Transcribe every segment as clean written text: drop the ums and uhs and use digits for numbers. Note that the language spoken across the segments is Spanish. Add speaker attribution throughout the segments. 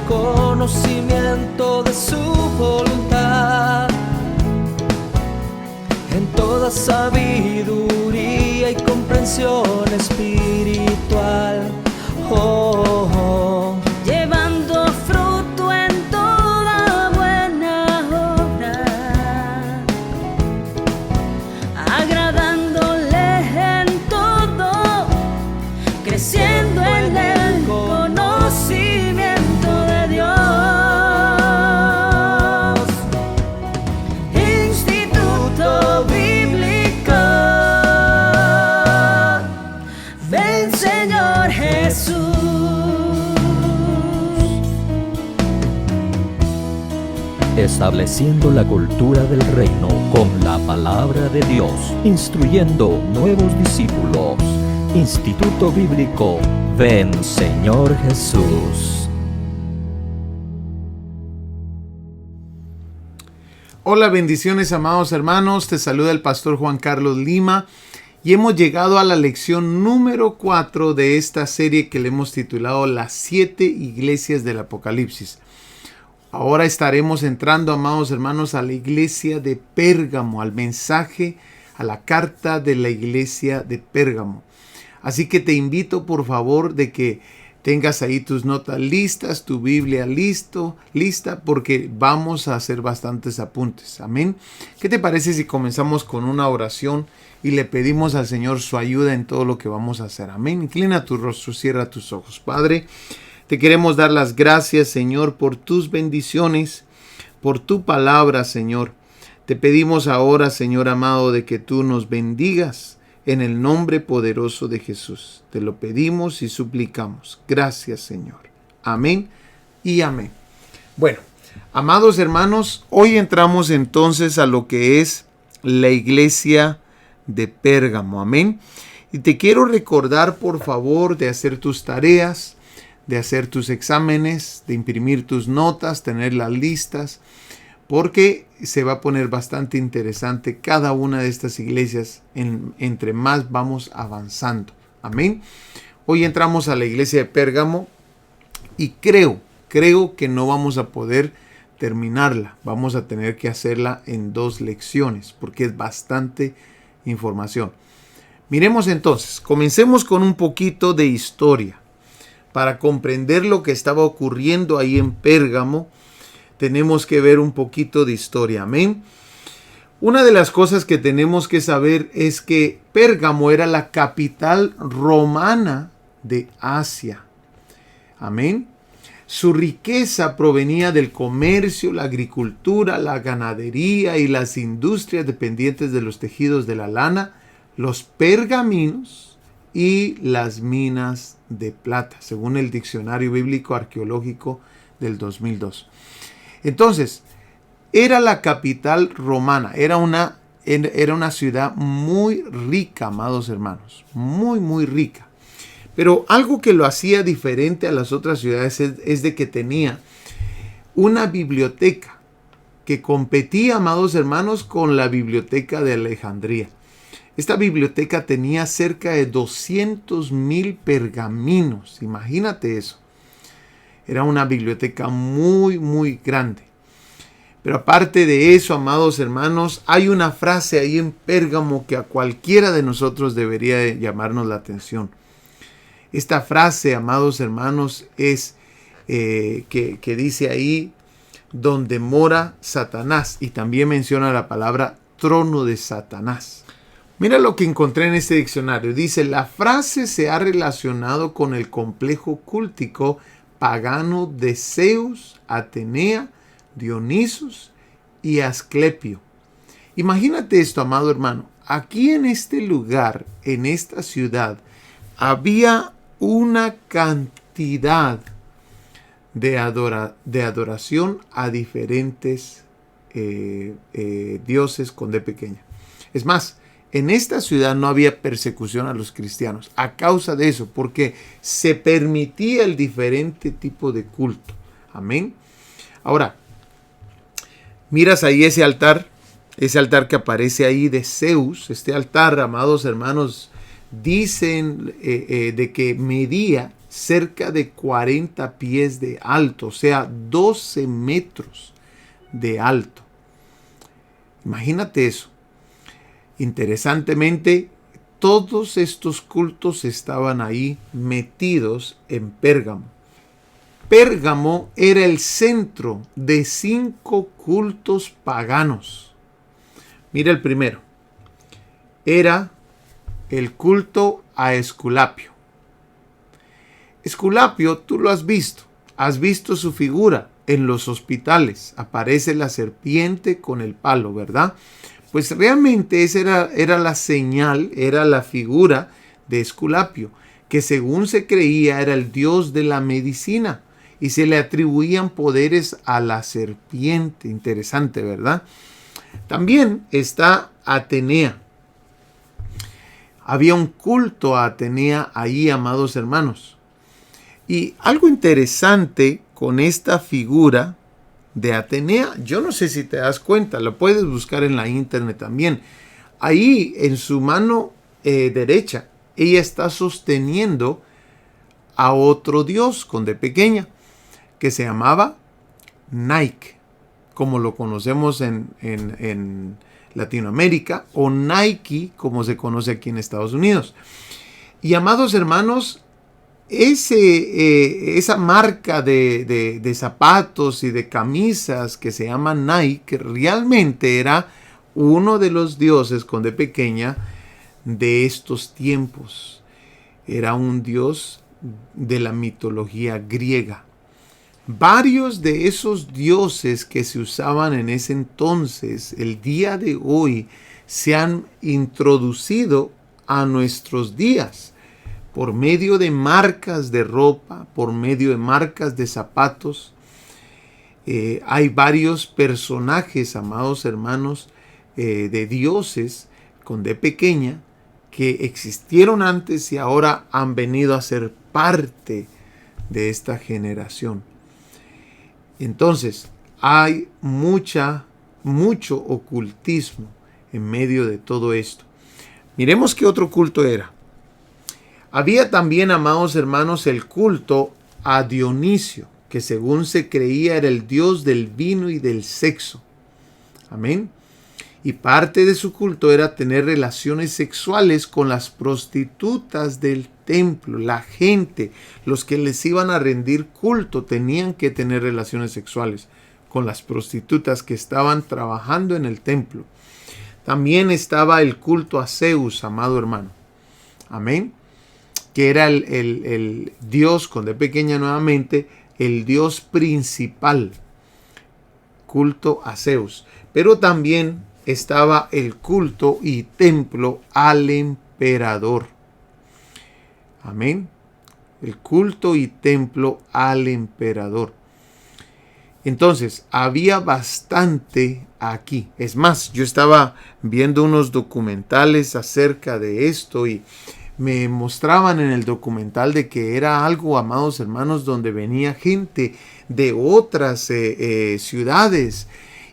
Speaker 1: conocimiento de su voluntad, en toda sabiduría y comprensión espiritual. Oh, oh.
Speaker 2: Llevando fruto en toda buena obra, agradándole en todo, creciendo en el conocimiento de Dios. Instituto Bíblico, ven Señor Jesús.
Speaker 3: Estableciendo la cultura del reino con la palabra de Dios, instruyendo nuevos discípulos. Instituto Bíblico, ven Señor Jesús.
Speaker 4: Hola, bendiciones amados hermanos, te saluda el pastor Juan Carlos Lima y hemos llegado a la lección número 4 de esta serie que le hemos titulado Las 7 iglesias del Apocalipsis. Ahora estaremos entrando, amados hermanos, a la iglesia de Pérgamo, al mensaje, a la carta de la iglesia de Pérgamo. Así que te invito por favor de que tengas ahí tus notas listas, tu Biblia lista, porque vamos a hacer bastantes apuntes. Amén. ¿Qué te parece si comenzamos con una oración y le pedimos al Señor su ayuda en todo lo que vamos a hacer? Amén. Inclina tu rostro, cierra tus ojos. Padre, te queremos dar las gracias, Señor, por tus bendiciones, por tu palabra, Señor. Te pedimos ahora, Señor amado, de que tú nos bendigas en el nombre poderoso de Jesús. Te lo pedimos y suplicamos. Gracias, Señor. Amén y amén. Bueno, amados hermanos, hoy entramos entonces a lo que es la iglesia de Pérgamo. Amén. Y te quiero recordar, por favor, de hacer tus tareas, de hacer tus exámenes, de imprimir tus notas, tenerlas listas, porque se va a poner bastante interesante cada una de estas iglesias entre más vamos avanzando. Amén. Hoy entramos a la iglesia de Pérgamo y creo que no vamos a poder terminarla. Vamos a tener que hacerla en 2 lecciones porque es bastante información. Miremos entonces, comencemos con un poquito de historia. Para comprender lo que estaba ocurriendo ahí en Pérgamo, tenemos que ver un poquito de historia. Amén. Una de las cosas que tenemos que saber es que Pérgamo era la capital romana de Asia. Amén. Su riqueza provenía del comercio, la agricultura, la ganadería y las industrias dependientes de los tejidos de la lana, los pergaminos y las minas de plata, según el Diccionario Bíblico Arqueológico del 2002. Entonces, era la capital romana, era una ciudad muy rica, amados hermanos, muy rica. Pero algo que lo hacía diferente a las otras ciudades es de que tenía una biblioteca que competía, amados hermanos, con la biblioteca de Alejandría. Esta biblioteca tenía cerca de 200,000 pergaminos. Imagínate eso. Era una biblioteca muy grande. Pero aparte de eso, amados hermanos, hay una frase ahí en Pérgamo que a cualquiera de nosotros debería de llamarnos la atención. Esta frase, amados hermanos, es que dice ahí, donde mora Satanás. Y también menciona la palabra trono de Satanás. Mira lo que encontré en este diccionario. Dice, la frase se ha relacionado con el complejo cúltico pagano de Zeus, Atenea, Dionisos y Asclepio. Imagínate esto, amado hermano. Aquí en este lugar, en esta ciudad, había una cantidad de adoración a diferentes dioses con D pequeña. Es más, en esta ciudad no había persecución a los cristianos a causa de eso, porque se permitía el diferente tipo de culto. Amén. Ahora, miras ahí ese altar que aparece ahí de Zeus. Este altar, amados hermanos, dicen de que medía cerca de 40 pies de alto, o sea, 12 metros de alto. Imagínate eso. Interesantemente, todos estos cultos estaban ahí metidos en Pérgamo. Pérgamo era el centro de 5 cultos paganos. Mira el primero. Era el culto a Esculapio. Esculapio, tú lo has visto su figura en los hospitales, aparece la serpiente con el palo, ¿verdad? Pues realmente esa era la señal, era la figura de Esculapio, que según se creía era el dios de la medicina y se le atribuían poderes a la serpiente. Interesante, ¿verdad? También está Atenea. Había un culto a Atenea ahí, amados hermanos. Y algo interesante con esta figura de Atenea, yo no sé si te das cuenta, lo puedes buscar en la internet también. Ahí en su mano derecha, ella está sosteniendo a otro dios con D pequeña, que se llamaba Nike, como lo conocemos en Latinoamérica, o Nike, como se conoce aquí en Estados Unidos. Y amados hermanos, esa marca de zapatos y de camisas que se llama Nike realmente era uno de los dioses con D pequeña de estos tiempos. Era un dios de la mitología griega. Varios de esos dioses que se usaban en ese entonces, el día de hoy, se han introducido a nuestros días. Por medio de marcas de ropa, por medio de marcas de zapatos. Hay varios personajes, amados hermanos, de dioses con D pequeña, que existieron antes y ahora han venido a ser parte de esta generación. Entonces, hay mucho ocultismo en medio de todo esto. Miremos qué otro culto era. Había también, amados hermanos, el culto a Dionisio, que según se creía era el dios del vino y del sexo. Amén. Y parte de su culto era tener relaciones sexuales con las prostitutas del templo. La gente, los que les iban a rendir culto, tenían que tener relaciones sexuales con las prostitutas que estaban trabajando en el templo. También estaba el culto a Zeus, amado hermano. Amén. Que era el dios, con D pequeña nuevamente, el dios principal, culto a Zeus. Pero también estaba el culto y templo al emperador. Amén. El culto y templo al emperador. Entonces, había bastante aquí. Es más, yo estaba viendo unos documentales acerca de esto y me mostraban en el documental de que era algo, amados hermanos, donde venía gente de otras ciudades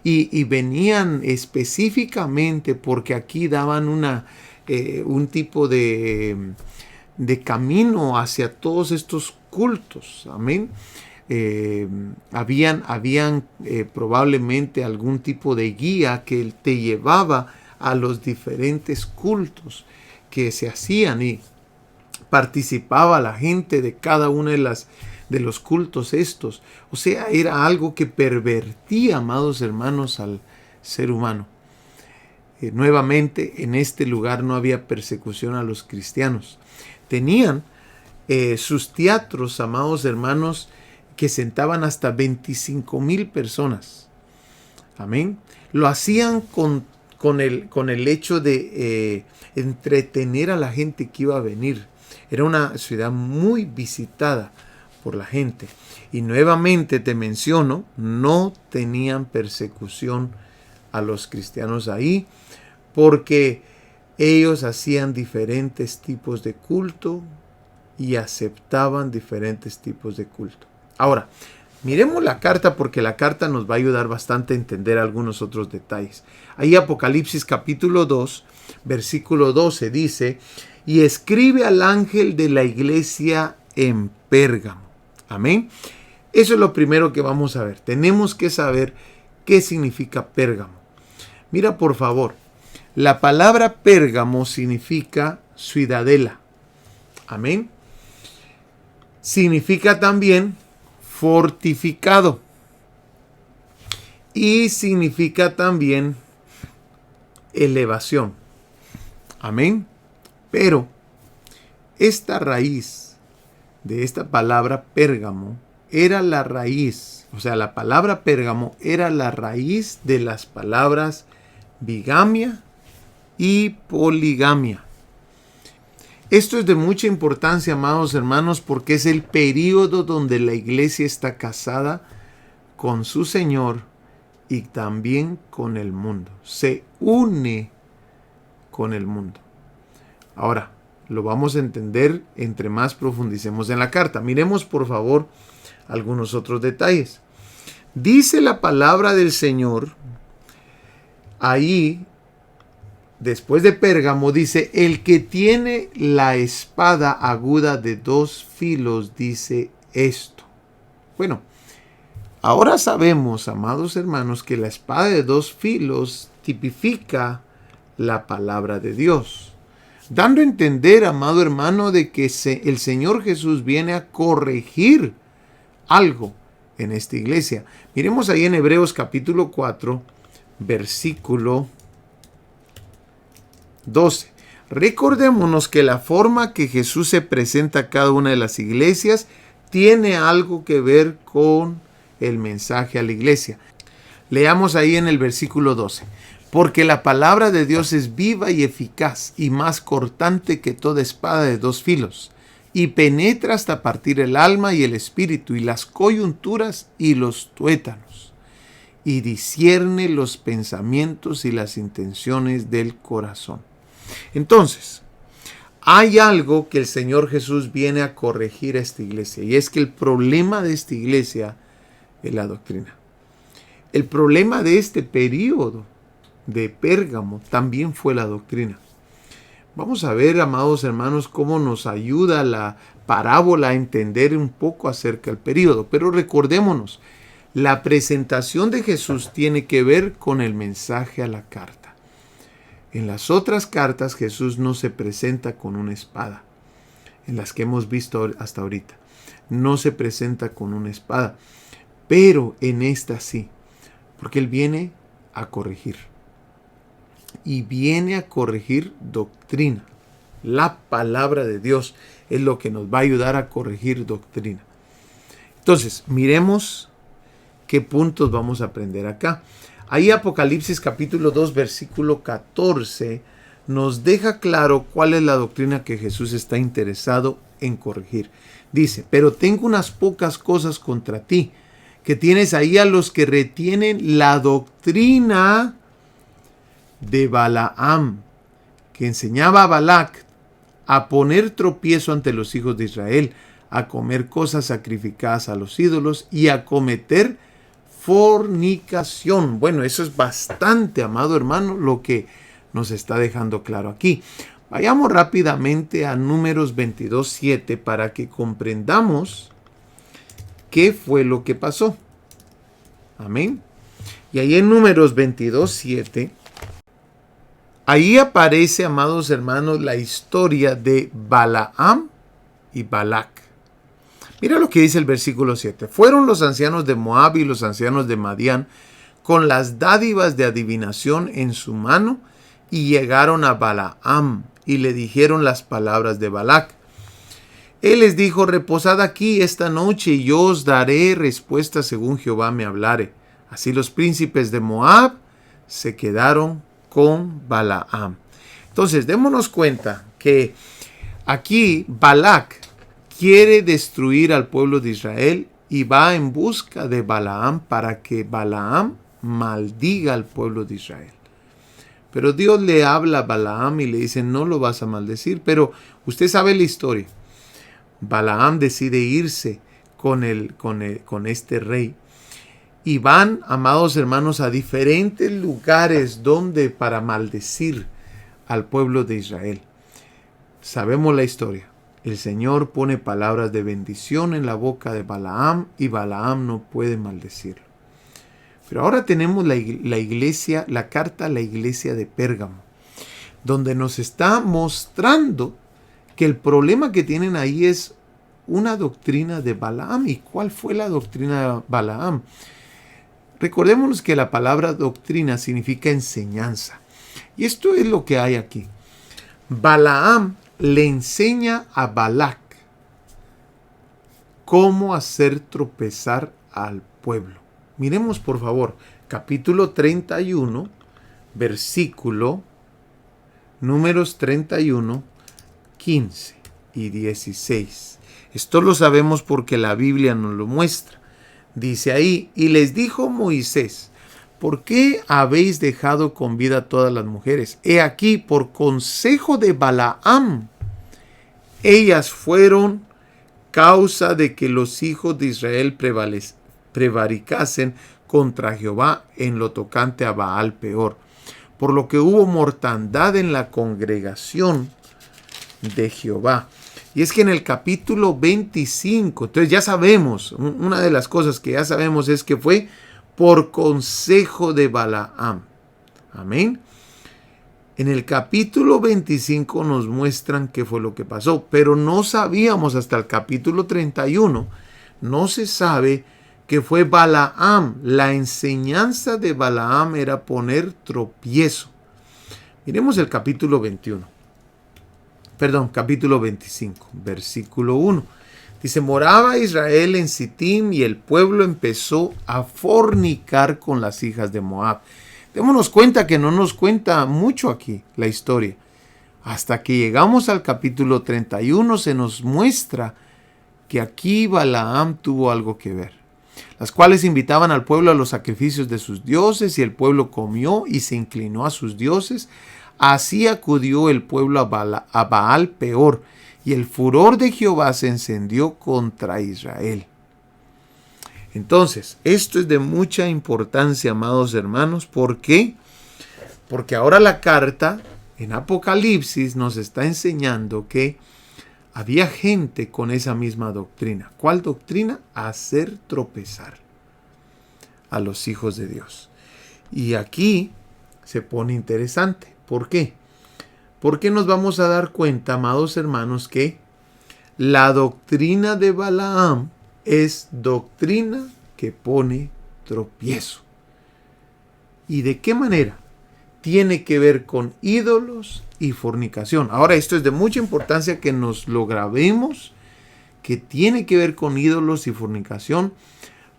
Speaker 4: y venían específicamente porque aquí daban un tipo de camino hacia todos estos cultos. Amén. Habían probablemente algún tipo de guía que te llevaba a los diferentes cultos que se hacían y participaba la gente de cada una de los cultos estos. O sea, era algo que pervertía, amados hermanos, al ser humano. Nuevamente, en este lugar no había persecución a los cristianos. Tenían sus teatros, amados hermanos, que sentaban hasta 25,000 personas. Amén. Lo hacían con el hecho de entretener a la gente que iba a venir. Era una ciudad muy visitada por la gente. Y nuevamente te menciono, no tenían persecución a los cristianos ahí, porque ellos hacían diferentes tipos de culto y aceptaban diferentes tipos de culto. Ahora, miremos la carta porque la carta nos va a ayudar bastante a entender algunos otros detalles. Ahí Apocalipsis capítulo 2, versículo 12 dice: y escribe al ángel de la iglesia en Pérgamo. Amén. Eso es lo primero que vamos a ver. Tenemos que saber qué significa Pérgamo. Mira, por favor, la palabra Pérgamo significa ciudadela. Amén. Significa también fortificado. Y significa también elevación. Amén. Pero esta raíz de esta palabra Pérgamo era la raíz, o sea, la palabra Pérgamo era la raíz de las palabras bigamia y poligamia. Esto es de mucha importancia, amados hermanos, porque es el período donde la iglesia está casada con su Señor y también con el mundo. Se une con el mundo. Ahora, lo vamos a entender entre más profundicemos en la carta. Miremos, por favor, algunos otros detalles. Dice la palabra del Señor, ahí, después de Pérgamo, dice, el que tiene la espada aguda de 2 filos, dice esto. Bueno, ahora sabemos, amados hermanos, que la espada de 2 filos tipifica la palabra de Dios, dando a entender, amado hermano, de que el Señor Jesús viene a corregir algo en esta iglesia. Miremos ahí en Hebreos capítulo 4, versículo 12. Recordémonos que la forma que Jesús se presenta a cada una de las iglesias tiene algo que ver con el mensaje a la iglesia. Leamos ahí en el versículo 12. Porque la palabra de Dios es viva y eficaz y más cortante que toda espada de 2 filos, y penetra hasta partir el alma y el espíritu y las coyunturas y los tuétanos, y discierne los pensamientos y las intenciones del corazón. Entonces, hay algo que el Señor Jesús viene a corregir a esta iglesia, y es que el problema de esta iglesia es la doctrina. El problema de este período de Pérgamo también fue la doctrina. Vamos a ver, amados hermanos, cómo nos ayuda la parábola a entender un poco acerca del período. Pero recordémonos, la presentación de Jesús tiene que ver con el mensaje a la carta. En las otras cartas Jesús no se presenta con una espada, en las que hemos visto hasta ahorita. No se presenta con una espada, pero en esta sí, porque Él viene a corregir. Y viene a corregir doctrina. La palabra de Dios es lo que nos va a ayudar a corregir doctrina. Entonces, miremos qué puntos vamos a aprender acá. Ahí Apocalipsis capítulo 2, versículo 14, nos deja claro cuál es la doctrina que Jesús está interesado en corregir. Dice, pero tengo unas pocas cosas contra ti, que tienes ahí a los que retienen la doctrina de Balaam, que enseñaba a Balac a poner tropiezo ante los hijos de Israel, a comer cosas sacrificadas a los ídolos y a cometer fornicación. Bueno, eso es bastante, amado hermano, lo que nos está dejando claro aquí. Vayamos rápidamente a Números 22:7 para que comprendamos qué fue lo que pasó. Amén. Y ahí en Números 22:7 ahí aparece, amados hermanos, la historia de Balaam y Balac. Mira lo que dice el versículo 7. Fueron los ancianos de Moab y los ancianos de Madián con las dádivas de adivinación en su mano y llegaron a Balaam y le dijeron las palabras de Balac. Él les dijo, reposad aquí esta noche y yo os daré respuesta según Jehová me hablare. Así los príncipes de Moab se quedaron con Balaam. Entonces, démonos cuenta que aquí Balac quiere destruir al pueblo de Israel y va en busca de Balaam para que Balaam maldiga al pueblo de Israel. Pero Dios le habla a Balaam y le dice, no lo vas a maldecir, pero usted sabe la historia. Balaam decide irse con este rey. Y van, amados hermanos, a diferentes lugares donde para maldecir al pueblo de Israel. Sabemos la historia. el Señor pone palabras de bendición en la boca de Balaam y Balaam no puede maldecirlo. Pero ahora tenemos la iglesia, la carta a la iglesia de Pérgamo, donde nos está mostrando que el problema que tienen ahí es una doctrina de Balaam. ¿Y cuál fue la doctrina de Balaam? Recordémonos que la palabra doctrina significa enseñanza. Y esto es lo que hay aquí. Balaam le enseña a Balac cómo hacer tropezar al pueblo. Miremos por favor, capítulo 31, versículo, números 31, 15 y 16. Esto lo sabemos porque la Biblia nos lo muestra. Dice ahí, y les dijo Moisés, ¿por qué habéis dejado con vida a todas las mujeres? He aquí, por consejo de Balaam, ellas fueron causa de que los hijos de Israel prevaricasen contra Jehová en lo tocante a Baal peor, por lo que hubo mortandad en la congregación de Jehová. Y es que en el capítulo 25, entonces ya sabemos, una de las cosas que ya sabemos es que fue por consejo de Balaam. Amén. En el capítulo 25 nos muestran qué fue lo que pasó, pero no sabíamos hasta el capítulo 31, no se sabe que fue Balaam. La enseñanza de Balaam era poner tropiezo. Miremos el capítulo 25, versículo 1. Dice, moraba Israel en Sittim y el pueblo empezó a fornicar con las hijas de Moab. Démonos cuenta que no nos cuenta mucho aquí la historia. Hasta que llegamos al capítulo 31 se nos muestra que aquí Balaam tuvo algo que ver. Las cuales invitaban al pueblo a los sacrificios de sus dioses, y el pueblo comió y se inclinó a sus dioses. Así acudió el pueblo a Baal peor, y el furor de Jehová se encendió contra Israel. Entonces, esto es de mucha importancia, amados hermanos. ¿Por qué? Porque ahora la carta en Apocalipsis nos está enseñando que había gente con esa misma doctrina. ¿Cuál doctrina? Hacer tropezar a los hijos de Dios. Y aquí se pone interesante. ¿Por qué? Porque nos vamos a dar cuenta, amados hermanos, que la doctrina de Balaam es doctrina que pone tropiezo. ¿Y de qué manera? Tiene que ver con ídolos y fornicación. Ahora, esto es de mucha importancia que nos lo grabemos, que tiene que ver con ídolos y fornicación,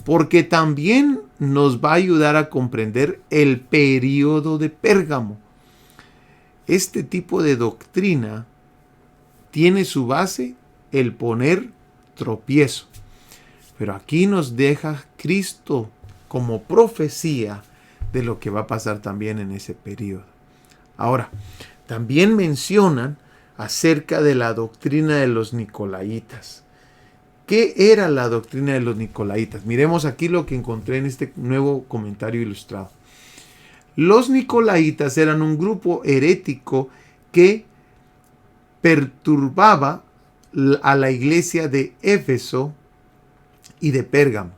Speaker 4: porque también nos va a ayudar a comprender el período de Pérgamo. Este tipo de doctrina tiene su base el poner tropiezo. Pero aquí nos deja Cristo como profecía de lo que va a pasar también en ese periodo. Ahora, también mencionan acerca de la doctrina de los Nicolaitas. ¿Qué era la doctrina de los Nicolaitas? Miremos aquí lo que encontré en este nuevo comentario ilustrado. Los Nicolaitas eran un grupo herético que perturbaba a la iglesia de Éfeso y de Pérgamo,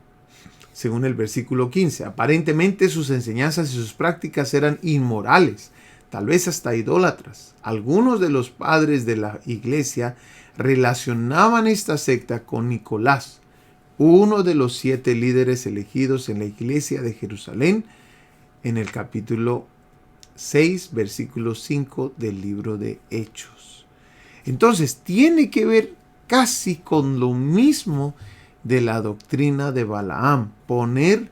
Speaker 4: según el versículo 15. Aparentemente sus enseñanzas y sus prácticas eran inmorales, tal vez hasta idólatras. Algunos de los padres de la iglesia relacionaban esta secta con Nicolás, uno de los 7 líderes elegidos en la iglesia de Jerusalén, en el capítulo 6, versículo 5 del libro de Hechos. Entonces, tiene que ver casi con lo mismo de la doctrina de Balaam, poner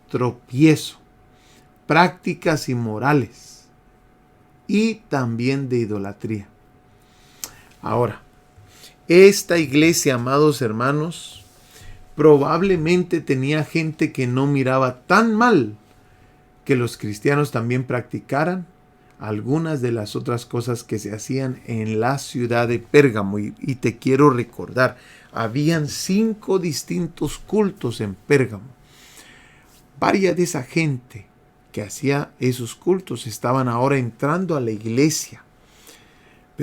Speaker 4: tropiezo, prácticas inmorales y también de idolatría. Ahora, esta iglesia, amados hermanos, probablemente tenía gente que no miraba tan mal que los cristianos también practicaran algunas de las otras cosas que se hacían en la ciudad de Pérgamo. Y te quiero recordar, habían 5 distintos cultos en Pérgamo. Varias de esa gente que hacía esos cultos estaban ahora entrando a la iglesia.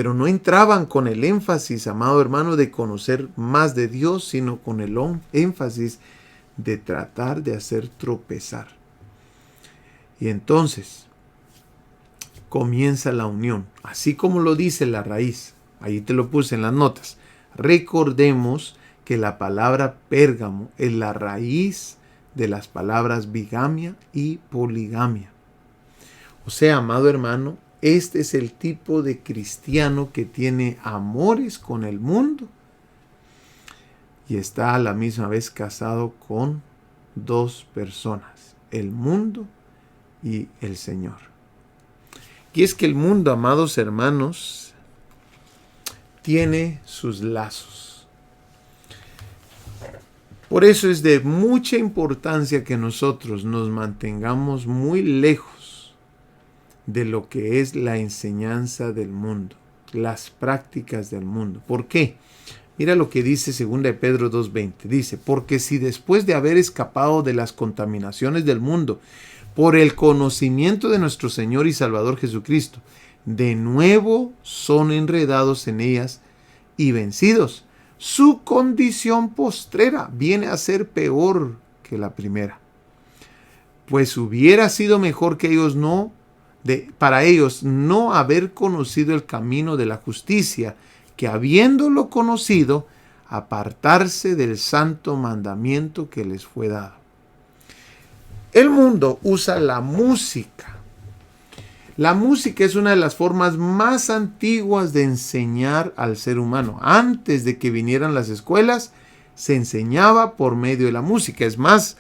Speaker 4: pero no entraban con el énfasis, amado hermano, de conocer más de Dios, sino con el énfasis de tratar de hacer tropezar. Y entonces comienza la unión, así como lo dice la raíz. Ahí te lo puse en las notas. Recordemos que la palabra Pérgamo es la raíz de las palabras bigamia y poligamia. O sea, amado hermano, este es el tipo de cristiano que tiene amores con el mundo y está a la misma vez casado con dos personas, el mundo y el Señor. Y es que el mundo, amados hermanos, tiene sus lazos. Por eso es de mucha importancia que nosotros nos mantengamos muy lejos de lo que es la enseñanza del mundo, las prácticas del mundo. ¿Por qué? Mira lo que dice 2 de Pedro 2:20. Dice, porque si después de haber escapado de las contaminaciones del mundo, por el conocimiento de nuestro Señor y Salvador Jesucristo, de nuevo son enredados en ellas y vencidos, su condición postrera viene a ser peor que la primera. Pues hubiera sido mejor que para ellos no haber conocido el camino de la justicia, que habiéndolo conocido, apartarse del santo mandamiento que les fue dado. El mundo usa la música. La música es una de las formas más antiguas de enseñar al ser humano. Antes de que vinieran las escuelas, se enseñaba por medio de la música. Es más,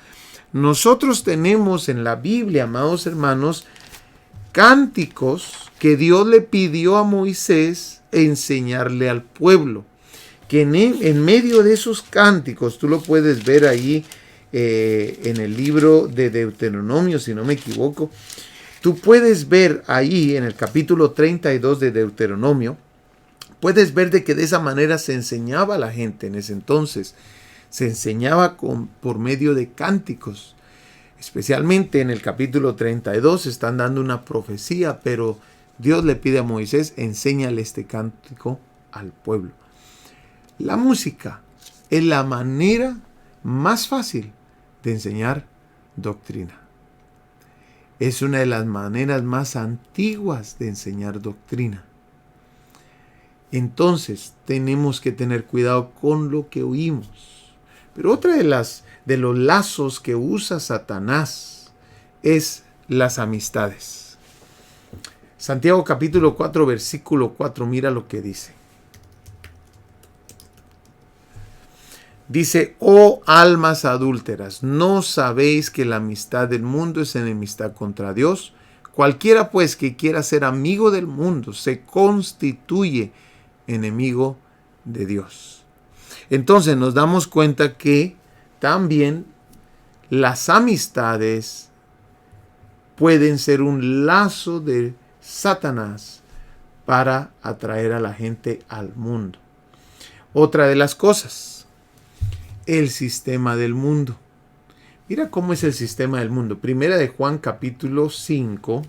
Speaker 4: nosotros tenemos en la Biblia, amados hermanos, cánticos que Dios le pidió a Moisés enseñarle al pueblo. Que en medio de esos cánticos, tú lo puedes ver ahí en el libro de Deuteronomio, si no me equivoco. Tú puedes ver ahí en el capítulo 32 de Deuteronomio, puedes ver de que de esa manera se enseñaba a la gente en ese entonces. Se enseñaba por medio de cánticos. Especialmente en el capítulo 32 están dando una profecía, pero Dios le pide a Moisés, enséñale este cántico al pueblo. La música es la manera más fácil de enseñar doctrina. Es una de las maneras más antiguas de enseñar doctrina. Entonces tenemos que tener cuidado con lo que oímos. Pero otra de los lazos que usa Satanás es las amistades. Santiago capítulo 4 versículo 4, mira lo que dice. Dice, oh almas adúlteras, ¿no sabéis que la amistad del mundo es enemistad contra Dios? Cualquiera pues que quiera ser amigo del mundo se constituye enemigo de Dios. Entonces nos damos cuenta que también las amistades pueden ser un lazo de Satanás para atraer a la gente al mundo. Otra de las cosas, el sistema del mundo. Mira cómo es el sistema del mundo. Primera de Juan capítulo 5,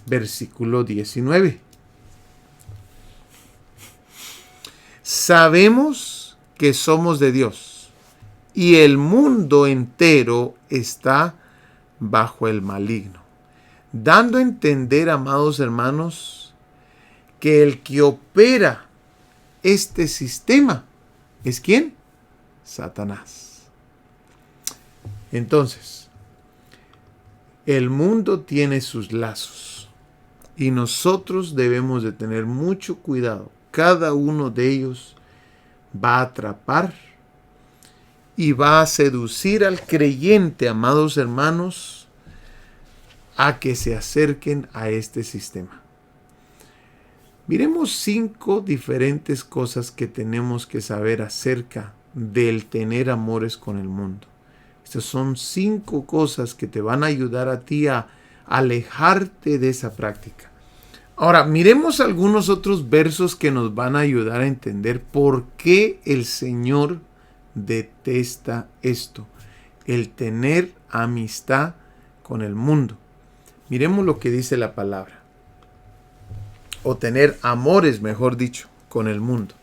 Speaker 4: versículo 19. Sabemos que somos de Dios y el mundo entero está bajo el maligno. Dando a entender, amados hermanos, que el que opera este sistema ¿es quién? Satanás. Entonces, el mundo tiene sus lazos y nosotros debemos de tener mucho cuidado. Cada uno de ellos va a atrapar y va a seducir al creyente, amados hermanos, a que se acerquen a este sistema. Miremos 5 diferentes cosas que tenemos que saber acerca del tener amores con el mundo. Estas son 5 cosas que te van a ayudar a ti a alejarte de esa práctica. Ahora, miremos algunos otros versos que nos van a ayudar a entender por qué el Señor detesta esto, el tener amistad con el mundo. Miremos lo que dice la palabra. o tener amores, mejor dicho, con el mundo.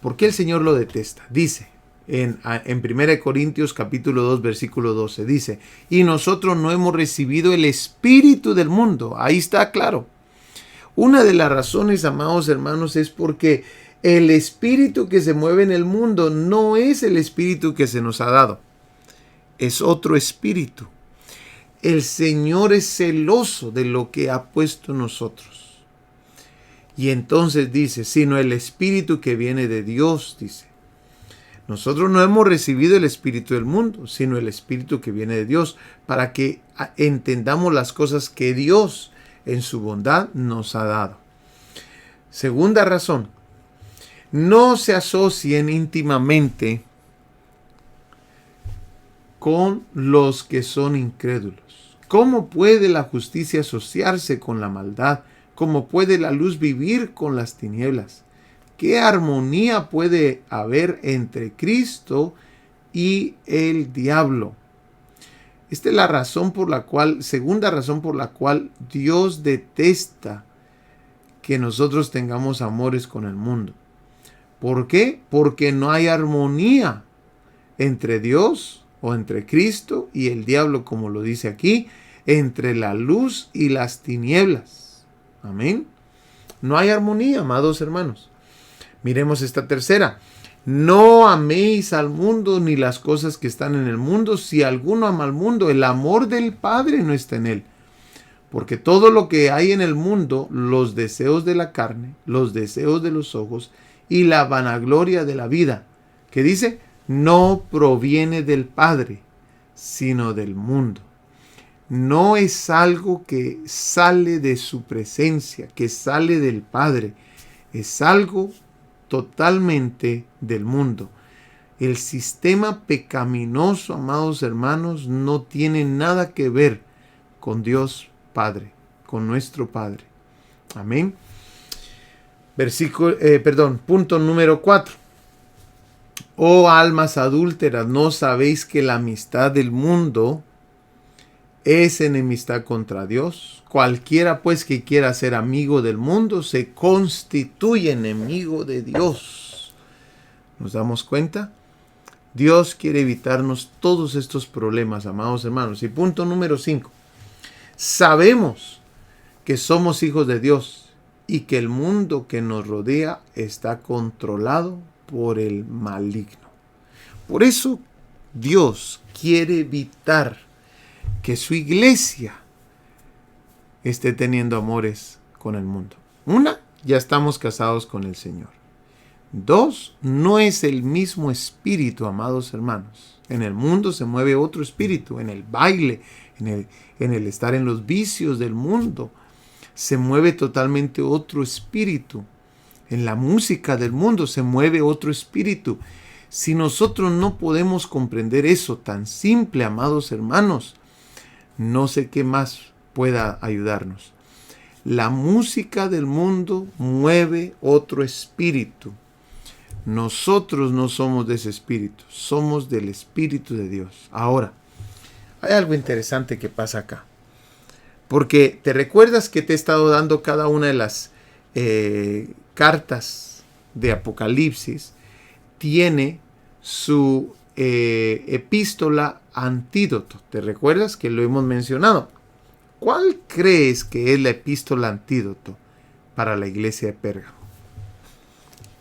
Speaker 4: ¿Por qué el Señor lo detesta? Dice en 1 Corintios capítulo 2 versículo 12, dice, y nosotros no hemos recibido el espíritu del mundo. Ahí está claro. Una de las razones, amados hermanos, es porque el espíritu que se mueve en el mundo no es el espíritu que se nos ha dado. Es otro espíritu. El Señor es celoso de lo que ha puesto en nosotros. Y entonces dice, sino el espíritu que viene de Dios, dice. Nosotros no hemos recibido el espíritu del mundo, sino el espíritu que viene de Dios, para que entendamos las cosas que Dios en su bondad nos ha dado. Segunda razón, no se asocien íntimamente con los que son incrédulos. ¿Cómo puede la justicia asociarse con la maldad? ¿Cómo puede la luz vivir con las tinieblas? ¿Qué armonía puede haber entre Cristo y el diablo? Esta es la razón por la cual, segunda razón por la cual Dios detesta que nosotros tengamos amores con el mundo. ¿Por qué? Porque no hay armonía entre Dios o entre Cristo y el diablo, como lo dice aquí, entre la luz y las tinieblas. Amén. No hay armonía, amados hermanos. Miremos esta tercera. No améis al mundo ni las cosas que están en el mundo. Si alguno ama al mundo, el amor del Padre no está en él. Porque todo lo que hay en el mundo, los deseos de la carne, los deseos de los ojos y la vanagloria de la vida, que dice, no proviene del Padre, sino del mundo. No es algo que sale de su presencia, que sale del Padre. Es algo totalmente del mundo. El sistema pecaminoso, amados hermanos, no tiene nada que ver con Dios Padre, con nuestro Padre. Amén. Punto número 4. Oh almas adúlteras, ¿no sabéis que la amistad del mundo es enemistad contra Dios? Cualquiera pues que quiera ser amigo del mundo se constituye enemigo de Dios. ¿Nos damos cuenta? Dios quiere evitarnos todos estos problemas, amados hermanos. Y punto número 5. Sabemos que somos hijos de Dios y que el mundo que nos rodea está controlado por el maligno. Por eso Dios quiere evitar que su iglesia esté teniendo amores con el mundo. 1, ya estamos casados con el Señor. 2, no es el mismo espíritu, amados hermanos. En el mundo se mueve otro espíritu, en el baile, en el estar en los vicios del mundo, se mueve totalmente otro espíritu. En la música del mundo se mueve otro espíritu. Si nosotros no podemos comprender eso tan simple, amados hermanos, no sé qué más pueda ayudarnos. La música del mundo mueve otro espíritu. Nosotros no somos de ese espíritu, somos del Espíritu de Dios. Ahora, hay algo interesante que pasa acá. Porque te recuerdas que te he estado dando cada una de las cartas de Apocalipsis, tiene su epístola antídoto. ¿Te recuerdas que lo hemos mencionado? ¿Cuál crees que es la epístola antídoto para la iglesia de Pérgamo?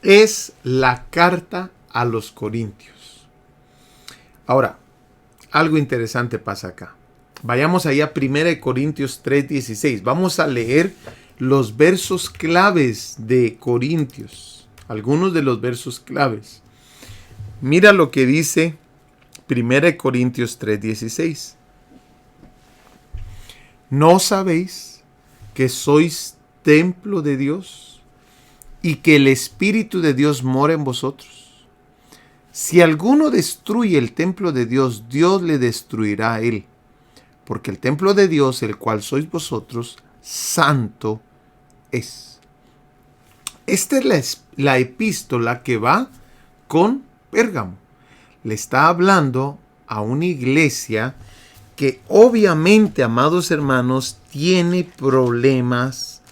Speaker 4: Es la carta a los Corintios. Ahora, algo interesante pasa acá. Vayamos allá a 1 Corintios 3:16. Vamos a leer los versos claves de Corintios. Algunos de los versos claves. Mira lo que dice 1 Corintios 3:16. ¿No sabéis que sois templo de Dios y que el Espíritu de Dios mora en vosotros? Si alguno destruye el templo de Dios, Dios le destruirá a él. Porque el templo de Dios, el cual sois vosotros, santo es. Esta es la epístola que va con Pérgamo. Le está hablando a una iglesia que obviamente, amados hermanos, tiene problemas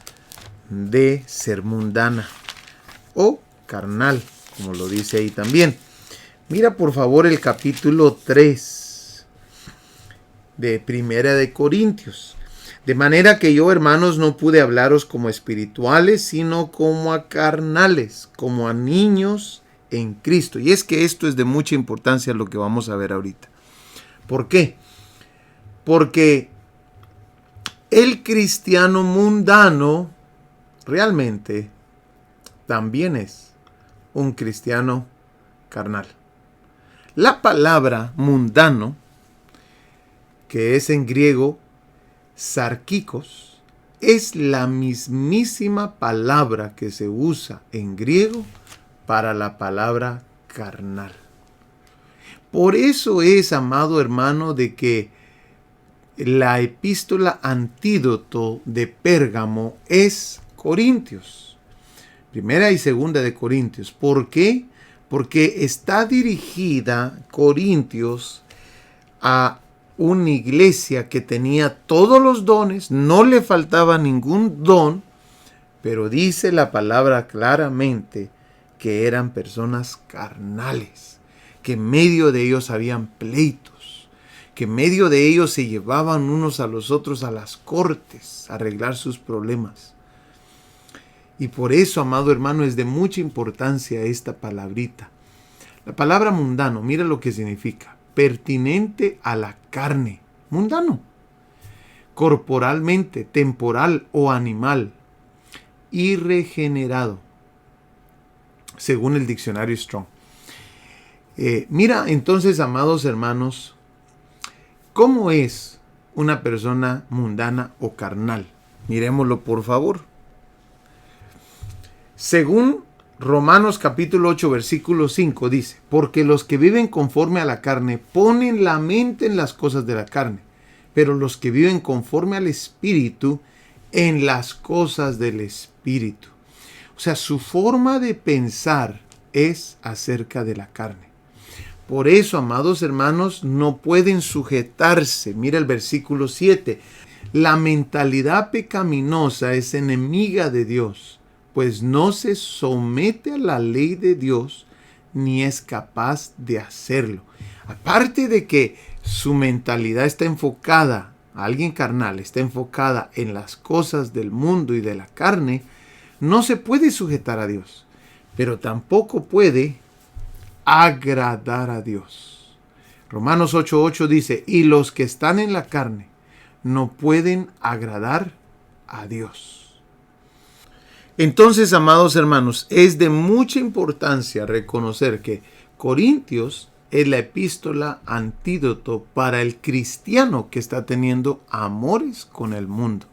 Speaker 4: de ser mundana o carnal, como lo dice ahí también. Mira por favor el capítulo 3 de Primera de Corintios. De manera que yo, hermanos, no pude hablaros como espirituales, sino como a carnales, como a niños en Cristo. Y es que esto es de mucha importancia lo que vamos a ver ahorita. ¿Por qué? Porque el cristiano mundano realmente también es un cristiano carnal. La palabra mundano, que es en griego sarkikos, es la mismísima palabra que se usa en griego para la palabra carnal. Por eso es, amado hermano, de que la epístola antídoto de Pérgamo es Corintios. Primera y segunda de Corintios. ¿Por qué? Porque está dirigida Corintios a una iglesia que tenía todos los dones, no le faltaba ningún don, pero dice la palabra claramente que eran personas carnales, que en medio de ellos habían pleitos, que en medio de ellos se llevaban unos a los otros a las cortes a arreglar sus problemas. Y por eso, amado hermano, es de mucha importancia esta palabrita. La palabra mundano, mira lo que significa. Pertinente a la carne, mundano, corporalmente, temporal o animal, irregenerado, según el diccionario Strong. Mira entonces, amados hermanos, ¿cómo es una persona mundana o carnal? Miremoslo por favor. Según Romanos capítulo 8 versículo 5 dice, porque los que viven conforme a la carne ponen la mente en las cosas de la carne, pero los que viven conforme al Espíritu en las cosas del Espíritu. O sea, su forma de pensar es acerca de la carne. Por eso, amados hermanos, no pueden sujetarse. Mira el versículo 7. La mentalidad pecaminosa es enemiga de Dios, pues no se somete a la ley de Dios ni es capaz de hacerlo. Aparte de que su mentalidad está enfocada, alguien carnal está enfocada en las cosas del mundo y de la carne, no se puede sujetar a Dios, pero tampoco puede agradar a Dios. Romanos 8:8 dice, y los que están en la carne no pueden agradar a Dios. Entonces, amados hermanos, es de mucha importancia reconocer que Corintios es la epístola antídoto para el cristiano que está teniendo amores con el mundo.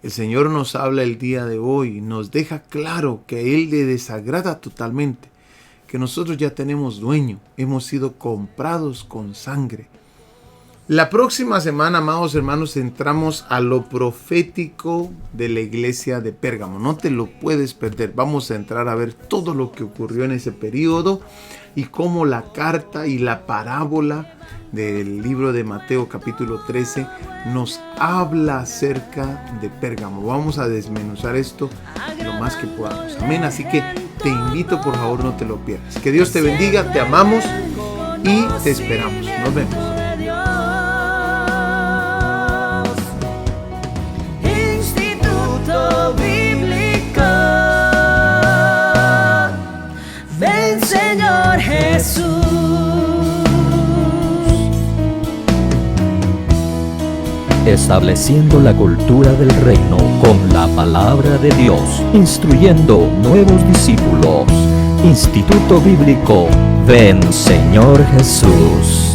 Speaker 4: El Señor nos habla el día de hoy, nos deja claro que a Él le desagrada totalmente, que nosotros ya tenemos dueño, hemos sido comprados con sangre. La próxima semana, amados hermanos, entramos a lo profético de la iglesia de Pérgamo. No te lo puedes perder. Vamos a entrar a ver todo lo que ocurrió en ese periodo y cómo la carta y la parábola del libro de Mateo capítulo 13 nos habla acerca de Pérgamo. Vamos a desmenuzar esto lo más que podamos. Amén. Así que te invito, por favor, no te lo pierdas. Que Dios te bendiga, te amamos y te esperamos. Nos vemos.
Speaker 2: Señor Jesús,
Speaker 3: estableciendo la cultura del reino con la palabra de Dios, instruyendo nuevos discípulos. Instituto Bíblico Ven Señor Jesús.